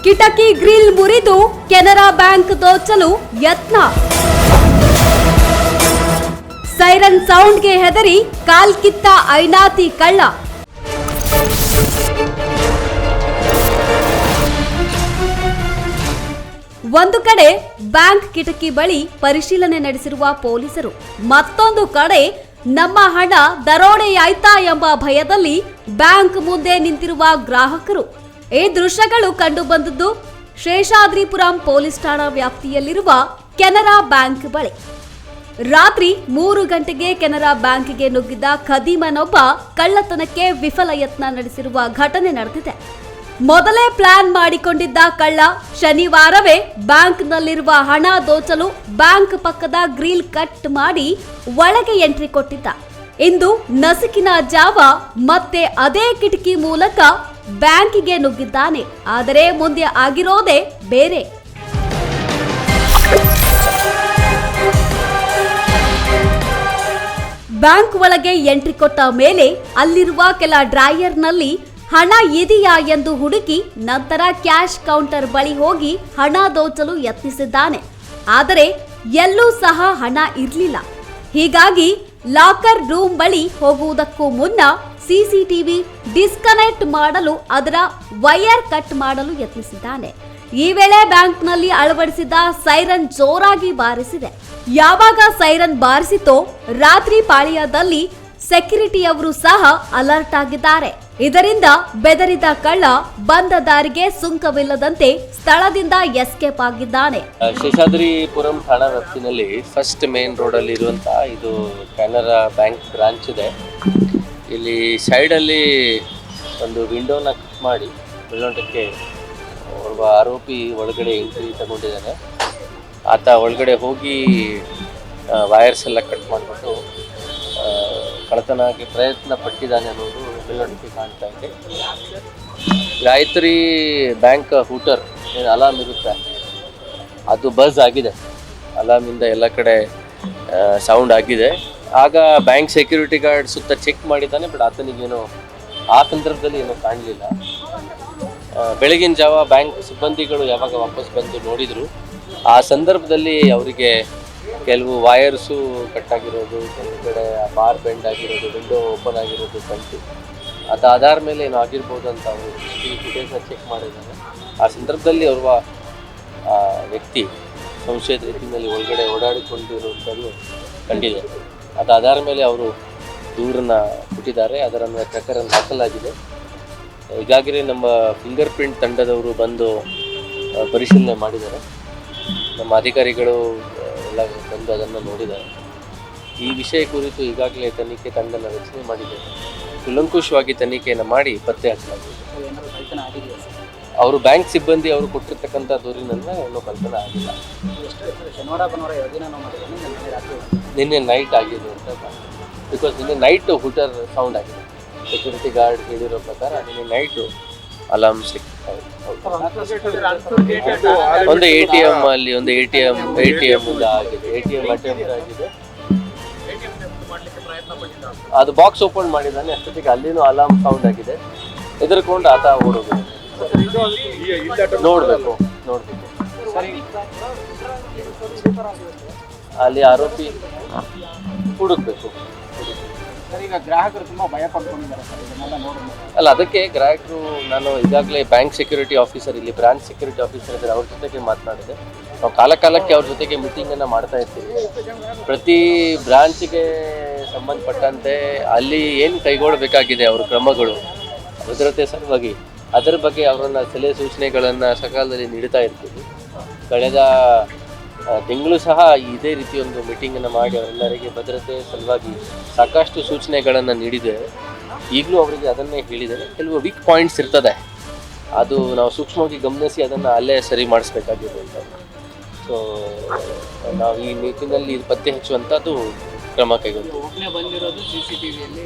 ಕಿಟಕಿ ಗ್ರಿಲ್ ಮುರಿದು ಕೆನರಾ ಬ್ಯಾಂಕ್ ದೋಚಲು ಯತ್ನ. ಸೈರನ್ ಸೌಂಡ್ಗೆ ಹೆದರಿ ಕಾಲ್ಕಿತ್ತ ಐನಾತಿ ಕಳ್ಳ. ಒಂದು ಕಡೆ ಬ್ಯಾಂಕ್ ಕಿಟಕಿ ಬಳಿ ಪರಿಶೀಲನೆ ನಡೆಸಿರುವ ಪೊಲೀಸರು, ಮತ್ತೊಂದು ಕಡೆ ನಮ್ಮ ಹಣ ದರೋಡೆಯಾಯ್ತಾ ಎಂಬ ಭಯದಲ್ಲಿ ಬ್ಯಾಂಕ್ ಮುಂದೆ ನಿಂತಿರುವ ಗ್ರಾಹಕರು. ಈ ದೃಶ್ಯಗಳು ಕಂಡುಬಂದದ್ದು ಶೇಷಾದ್ರಿಪುರಂ ಪೊಲೀಸ್ ಠಾಣಾ ವ್ಯಾಪ್ತಿಯಲ್ಲಿರುವ ಕೆನರಾ ಬ್ಯಾಂಕ್ ಬಳಿ. ರಾತ್ರಿ 3 ಗಂಟೆಗೆ ಕೆನರಾ ಬ್ಯಾಂಕ್ಗೆ ನುಗ್ಗಿದ್ದ ಖದೀಮನೊಬ್ಬ ಕಳ್ಳತನಕ್ಕೆ ವಿಫಲ ಯತ್ನ ನಡೆಸಿರುವ ಘಟನೆ ನಡೆದಿದೆ. ಮೊದಲೇ ಪ್ಲಾನ್ ಮಾಡಿಕೊಂಡಿದ್ದ ಕಳ್ಳ ಶನಿವಾರವೇ ಬ್ಯಾಂಕ್ನಲ್ಲಿರುವ ಹಣ ದೋಚಲು ಬ್ಯಾಂಕ್ ಪಕ್ಕದ ಗ್ರಿಲ್ ಕಟ್ ಮಾಡಿ ಒಳಗೆ ಎಂಟ್ರಿ ಕೊಟ್ಟಿದ್ದ. ಇಂದು ನಸುಕಿನ ಜಾವ ಮತ್ತೆ ಅದೇ ಕಿಟಕಿ ಮೂಲಕ ಬ್ಯಾಂಕಿಗೆ ನುಗ್ಗಿದ್ದಾನೆ. ಆದರೆ ಮುಂದೆ ಆಗಿರೋದೇ ಬೇರೆ. ಬ್ಯಾಂಕ್ ಒಳಗೆ ಎಂಟ್ರಿ ಕೊಟ್ಟ ಮೇಲೆ ಅಲ್ಲಿರುವ ಕೆಲ ಡ್ರಾಯರ್ನಲ್ಲಿ ಹಣ ಇದೆಯಾ ಎಂದು ಹುಡುಕಿ ನಂತರ ಕ್ಯಾಶ್ ಕೌಂಟರ್ ಬಳಿ ಹೋಗಿ ಹಣ ದೋಚಲು ಯತ್ನಿಸಿದ್ದಾನೆ. ಆದರೆ ಎಲ್ಲೂ ಸಹ ಹಣ ಇರಲಿಲ್ಲ. ಹೀಗಾಗಿ ಲಾಕರ್ ರೂಮ್ ಬಳಿ ಹೋಗುವುದಕ್ಕೂ ಮುನ್ನ ಸಿಸಿಟಿವಿ ಡಿಸ್ಕನೆಕ್ಟ್ ಮಾಡಲು ಅದರ ವೈರ್ ಕಟ್ ಮಾಡಲು ಯತ್ನಿಸಿದ್ದಾನೆ. ಈ ವೇಳೆ ಬ್ಯಾಂಕ್ನಲ್ಲಿ ಅಳವಡಿಸಿದ ಸೈರನ್ ಜೋರಾಗಿ ಬಾರಿಸಿದೆ. ಯಾವಾಗ ಸೈರನ್ ಬಾರಿಸಿತೋ ರಾತ್ರಿ ಪಾಳಿಯದಲ್ಲಿ ಸೆಕ್ಯೂರಿಟಿಯವರು ಸಹ ಅಲರ್ಟ್ ಆಗಿದ್ದಾರೆ. ಇದರಿಂದ ಬೆದರಿದ ಕಳ್ಳ ಬಂದ ದಾರಿಗೆ ಸುಂಕವಿಲ್ಲದಂತೆ ಸ್ಥಳದಿಂದ ಎಸ್ಕೇಪ್ ಆಗಿದ್ದಾನೆ. ಶೇಷಾದ್ರಿಪುರಂ ಠಾಣಾ ವ್ಯಾಪ್ತಿನಲ್ಲಿ ಫಸ್ಟ್ ಮೇನ್ ರೋಡ್ ಅಲ್ಲಿ ಇರುವಂತಹ ಇದು ಕೆನರಾ ಬ್ಯಾಂಕ್ ಬ್ರಾಂಚ್ ಇದೆ. ಇಲ್ಲಿ ಸೈಡಲ್ಲಿ ಒಂದು ವಿಂಡೋನ ಕಟ್ ಮಾಡಿ ಬೆಳ್ಳೊಂಡಕ್ಕೆ ಒಬ್ಬ ಆರೋಪಿ ಒಳಗಡೆ ಎಂಟ್ರಿ ತಗೊಂಡಿದ್ದಾನೆ. ಆತ ಒಳಗಡೆ ಹೋಗಿ ವೈರ್ಸ್ ಎಲ್ಲ ಕಟ್ ಮಾಡಿಬಿಟ್ಟು ಕಳ್ಳತನಕ್ಕೆ ಪ್ರಯತ್ನ ಪಟ್ಟಿದ್ದಾನೆ ಅನ್ನೋದು ಬೆಳ್ಳೊಂಡಕ್ಕೆ ಕಾಣ್ತಾ ಇದೆ. ಗಾಯತ್ರಿ ಬ್ಯಾಂಕ್ ಹೂಟರ್ ಏನು ಅಲಾರ್ಮ್ ಇರುತ್ತೆ ಅದು ಬಸ್ ಆಗಿದೆ. ಅಲಾರ್ಮಿಂದ ಎಲ್ಲ ಕಡೆ ಸೌಂಡ್ ಆಗಿದೆ. ಆಗ ಬ್ಯಾಂಕ್ ಸೆಕ್ಯೂರಿಟಿ ಗಾರ್ಡ್ ಸುತ್ತ ಚೆಕ್ ಮಾಡಿದ್ದಾನೆ. ಬಟ್ ಆತನಿಗೇನು ಆ ಸಂದರ್ಭದಲ್ಲಿ ಏನೋ ಕಾಣಲಿಲ್ಲ. ಬೆಳಗಿನ ಜಾವ ಬ್ಯಾಂಕ್ ಸಿಬ್ಬಂದಿಗಳು ಯಾವಾಗ ವಾಪಸ್ ಬಂದು ನೋಡಿದರು ಆ ಸಂದರ್ಭದಲ್ಲಿ ಅವರಿಗೆ ಕೆಲವು ವೈರ್ಸು ಕಟ್ಟಾಗಿರೋದು, ಕೆಲವು ಕಡೆ ಬಾರ್ ಬೆಂಡ್ ಆಗಿರೋದು, ವಿಂಡೋ ಓಪನ್ ಆಗಿರೋದು ಕಂಡು ಅದು ಆಧಾರ ಮೇಲೆ ಏನೋ ಆಗಿರ್ಬೋದು ಅಂತ ಅವರು ಫುಟೇಜ್ನ ಚೆಕ್ ಮಾಡಿದ್ದಾರೆ. ಆ ಸಂದರ್ಭದಲ್ಲಿ ಅವ್ರ ವ್ಯಕ್ತಿ ಸಂಶಯದ ರೀತಿಯಲ್ಲಿ ಒಳಗಡೆ ಓಡಾಡಿಕೊಂಡಿರುವಂಥದ್ದು ಕಂಡಿದೆ. ಅದು ಆಧಾರ ಮೇಲೆ ಅವರು ದೂರನ್ನ ಕೊಟ್ಟಿದ್ದಾರೆ. ಅದರನ್ನು ಪ್ರಕರಣ ಹಾಕಲಾಗಿದೆ. ಈಗಾಗಲೇ ನಮ್ಮ ಫಿಂಗರ್ ಪ್ರಿಂಟ್ ತಂಡದವರು ಬಂದು ಪರಿಶೀಲನೆ ಮಾಡಿದ್ದಾರೆ. ನಮ್ಮ ಅಧಿಕಾರಿಗಳು ಎಲ್ಲ ಬಂದು ಅದನ್ನು ನೋಡಿದ್ದಾರೆ. ಈ ವಿಷಯ ಕುರಿತು ಈಗಾಗಲೇ ತನಿಖೆ ತಂಡನ ರಚನೆ ಮಾಡಿದ್ದಾರೆ. ಕುಲಂಕುಷವಾಗಿ ತನಿಖೆಯನ್ನು ಮಾಡಿ ಪತ್ತೆ ಹಚ್ಚಲಾಗಿದೆ. ಅವರು ಬ್ಯಾಂಕ್ ಸಿಬ್ಬಂದಿ ಅವರು ಕೊಟ್ಟಿರ್ತಕ್ಕಂಥ ದೂರಿನಂದ್ರೆ ಇನ್ನೂ ಕಲ್ಪನೆ ಆಗಿಲ್ಲ. ನಿನ್ನೆ ನೈಟ್ ಆಗಿದೆ ಅಂತ, ಬಿಕಾಸ್ ನಿನ್ನೆ ನೈಟ್ ಹೂಟರ್ ಸೌಂಡ್ ಆಗಿದೆ. ಸೆಕ್ಯೂರಿಟಿ ಗಾರ್ಡ್ ಹೇಳಿರೋ ಪ್ರಕಾರ ನಿನ್ನೆ ನೈಟು ಅಲಾರ್ಮ್ ಒಂದು ATM ಅಲ್ಲಿ ಒಂದು ATM ಆಗಿದೆ. ATM ಅಟೆಂಪ್ಟ್ ಆಗಿದೆ. ಅದು ಬಾಕ್ಸ್ ಓಪನ್ ಮಾಡಿದ್ದಾನೆ. ಅಷ್ಟೊತ್ತಿಗೆ ಅಲ್ಲಿನೂ ಅಲಾರ್ಮ್ ಸೌಂಡ್ ಆಗಿದೆ. ಹೆದರ್ಕೊಂಡು ಆತ ಓಡೋಗಿದೆ. ನೋಡ್ಬೇಕು ಅಲ್ಲಿ ಆರೋಪಿ ಹುಡುಕ್ಬೇಕು. ಗ್ರಾಹಕರು ತುಂಬಾ ಭಯ ಪಡ್ಕೊಂಡಿದ್ದಾರೆ. ಅಲ್ಲ, ಅದಕ್ಕೆ ಗ್ರಾಹಕರು ನಾನು ಈಗಾಗಲೇ ಬ್ಯಾಂಕ್ ಸೆಕ್ಯೂರಿಟಿ ಆಫೀಸರ್, ಇಲ್ಲಿ ಬ್ರಾಂಚ್ ಸೆಕ್ಯೂರಿಟಿ ಆಫೀಸರ್ ಇದ್ದಾರೆ, ಅವ್ರ ಜೊತೆಗೆ ಮಾತನಾಡಿದೆ. ನಾವು ಕಾಲಕ್ಕೆ ಅವ್ರ ಜೊತೆಗೆ ಮೀಟಿಂಗನ್ನು ಮಾಡ್ತಾ ಇರ್ತೀವಿ. ಪ್ರತಿ ಬ್ರಾಂಚಿಗೆ ಸಂಬಂಧಪಟ್ಟಂತೆ ಅಲ್ಲಿ ಏನು ಕೈಗೊಳ್ಳಬೇಕಾಗಿದೆ ಅವ್ರ ಕ್ರಮಗಳು ಭದ್ರತೆ ಸಲುವಾಗಿ ಅದರ ಬಗ್ಗೆ ಅವರನ್ನು ಸಲಹೆ ಸೂಚನೆಗಳನ್ನು ಸಕಾಲದಲ್ಲಿ ನೀಡ್ತಾ ಇರ್ತೀವಿ. ಕಳೆದ ತಿಂಗಳು ಸಹ ಇದೇ ರೀತಿ ಒಂದು ಮೀಟಿಂಗನ್ನು ಮಾಡಿ ಅವರೆಲ್ಲರಿಗೆ ಭದ್ರತೆ ಸಲುವಾಗಿ ಸಾಕಷ್ಟು ಸೂಚನೆಗಳನ್ನು ನೀಡಿದ್ದೇವೆ. ಈಗಲೂ ಅವರಿಗೆ ಅದನ್ನೇ ಹೇಳಿದ್ದೇವೆ. ಕೆಲವು ವೀಕ್ ಪಾಯಿಂಟ್ಸ್ ಇರ್ತದೆ, ಅದು ನಾವು ಸೂಕ್ಷ್ಮವಾಗಿ ಗಮನಿಸಿ ಅದನ್ನು ಅಲ್ಲೇ ಸರಿ ಮಾಡಿಸ್ಬೇಕಾಗಿದೆ ಅಂತ. ಸೊ ನಾವು ಈ ನಿಟ್ಟಿನಲ್ಲಿ ಪತ್ತೆ ಹಚ್ಚುವಂಥದ್ದು ಕ್ರಮ ಕೈಗೊಂಡು ಬಂದಿರೋದು CCTVಯಲ್ಲಿ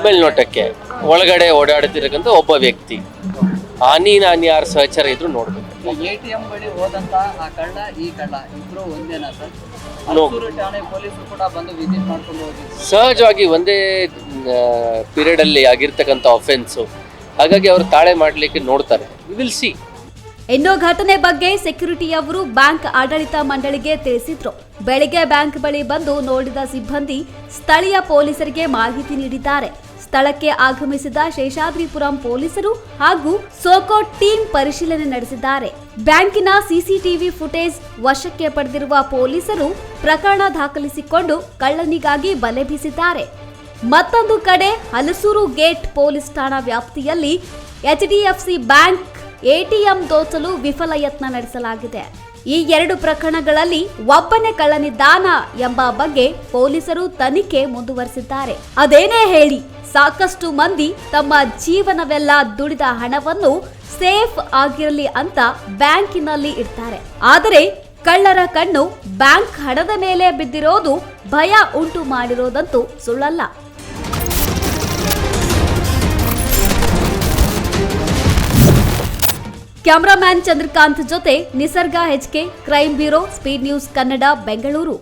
ಮೇಲ್ನೋಟಕ್ಕೆ ಒಳಗಡೆ ಓಡಾಡುತ್ತಿರತಕ್ಕಂಥ ಒಬ್ಬ ವ್ಯಕ್ತಿ ನಾನು ಯಾರು ಸಹಚರ ಇದ್ರು ನೋಡ್ಬೇಕು. ATM ಬಳಿ ಹೋದಂತ ಆ ಕಳ್ಳ ಈ ಕಳ್ಳ ಇಬ್ರು ಒಂದೇನಾ ಸರ್? ಠಾಣೆ ಪೊಲೀಸರು ಕೂಡ ಬಂದು ವಿಸಿಟ್ ಮಾಡ್ಕೊಂಡು ಹೋಗಿದ್ರು. ಸಹಜವಾಗಿ ಒಂದೇ ಪೀರಿಯಡ್ ಅಲ್ಲಿ ಆಗಿರ್ತಕ್ಕಂಥ ಅಫೆನ್ಸು, ಹಾಗಾಗಿ ಅವರು ತಾಳೆ ಮಾಡಲಿಕ್ಕೆ ನೋಡ್ತಾರೆ. ವಿ ವಿಲ್ ಸಿ ಇನ್ನು ಘಟನೆ ಬಗ್ಗೆ ಸೆಕ್ಯೂರಿಟಿಯವರು ಬ್ಯಾಂಕ್ ಆಡಳಿತ ಮಂಡಳಿಗೆ ತಿಳಿಸಿದ್ರು. ಬೆಳಿಗ್ಗೆ ಬ್ಯಾಂಕ್ ಬಳಿ ಬಂದು ನೋಡಿದ ಸಿಬ್ಬಂದಿ ಸ್ಥಳೀಯ ಪೊಲೀಸರಿಗೆ ಮಾಹಿತಿ ನೀಡಿದ್ದಾರೆ. ಸ್ಥಳಕ್ಕೆ ಆಗಮಿಸಿದ ಶೇಷಾದ್ರಿಪುರಂ ಪೊಲೀಸರು ಹಾಗೂ ಸೋಕೋ ಟೀಮ್ ಪರಿಶೀಲನೆ ನಡೆಸಿದ್ದಾರೆ. ಬ್ಯಾಂಕಿನ ಸಿಸಿಟಿವಿ ಫುಟೇಜ್ ವಶಕ್ಕೆ ಪಡೆದಿರುವ ಪೊಲೀಸರು ಪ್ರಕರಣ ದಾಖಲಿಸಿಕೊಂಡು ಕಳ್ಳನಿಗಾಗಿ ಬಲೆ ಬೀಸಿದ್ದಾರೆ. ಮತ್ತೊಂದು ಕಡೆ ಹಲಸೂರು ಗೇಟ್ ಪೊಲೀಸ್ ಠಾಣಾ ವ್ಯಾಪ್ತಿಯಲ್ಲಿ ಎಚ್ಡಿಎಫ್ಸಿ ಬ್ಯಾಂಕ್ ಎಟಿಎಂ ದೋಚಲು ವಿಫಲ ಯತ್ನ ನಡೆಸಲಾಗಿದೆ. ಈ 2 ಪ್ರಕರಣಗಳಲ್ಲಿ ಒಬ್ಬನೇ ಕಳ್ಳನಿದ್ದಾನ ಎಂಬ ಬಗ್ಗೆ ಪೊಲೀಸರು ತನಿಖೆ ಮುಂದುವರೆಸಿದ್ದಾರೆ. ಅದೇನೇ ಹೇಳಿ, ಸಾಕಷ್ಟು ಮಂದಿ ತಮ್ಮ ಜೀವನವೆಲ್ಲ ದುಡಿದ ಹಣವನ್ನು ಸೇಫ್ ಆಗಿರಲಿ ಅಂತ ಬ್ಯಾಂಕಿನಲ್ಲಿ ಇಡ್ತಾರೆ. ಆದರೆ ಕಳ್ಳರ ಕಣ್ಣು ಬ್ಯಾಂಕ್ ಹಣದ ಮೇಲೆ ಬಿದ್ದಿರೋದು ಭಯ ಉಂಟು ಮಾಡಿರೋದಂತೂ ಸುಳ್ಳಲ್ಲ. ಕ್ಯಾಮರಾಮ್ಯಾನ್ ಚಂದ್ರಕಾಂತ್ ಜೊತೆ ನಿಸರ್ಗ HK, crime bureau, speed news Kannada, Bengaluru.